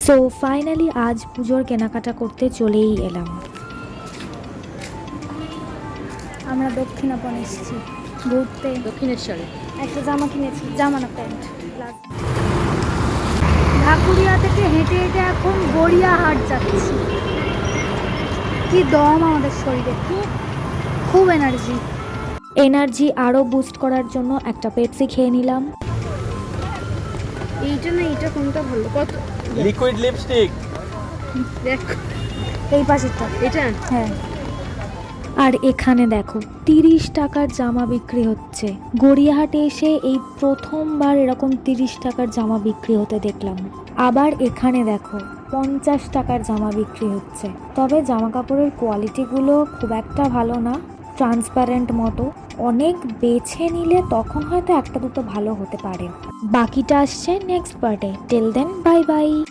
So finally আজ পুজোর কেনাকাটা করতে চলেই এলাম। আমরা দক্ষিণাপন এসেছি ঘুরতে, দক্ষিণেশ্বরে। একটা জামা কিনেছি, জামা না প্যান্ট। ঢাকুরিয়া থেকে হেঁটে হেঁটে এখন গড়িয়াহাট যাচ্ছি। কি দম আমাদের শরীরে, খুব এনার্জি আরও বুস্ট করার জন্য একটা পেপসি খেয়ে নিলাম। এইটা না, এটা কোনটা ভালো? কত? Liquid lipstick. দেখ এই পাশেরটা, এটা। হ্যাঁ। আর এখানে দেখো 30 টাকার জামা বিক্রি হচ্ছে। গড়িয়াহাটে এসে এই প্রথমবার এরকম 30 টাকার জামা বিক্রি হতে দেখলাম। আবার এখানে দেখো 50 টাকার জামা বিক্রি হচ্ছে। তবে জামা কাপড়ের কোয়ালিটিগুলো খুব একটা ভালো না, ট্রান্সপারেন্ট মতো। অনেক বেছে নিলে তখন হয়তো একটা দুটো ভালো হতে পারে। বাকিটা আসছে নেক্সট পার্টে। Till then bye by.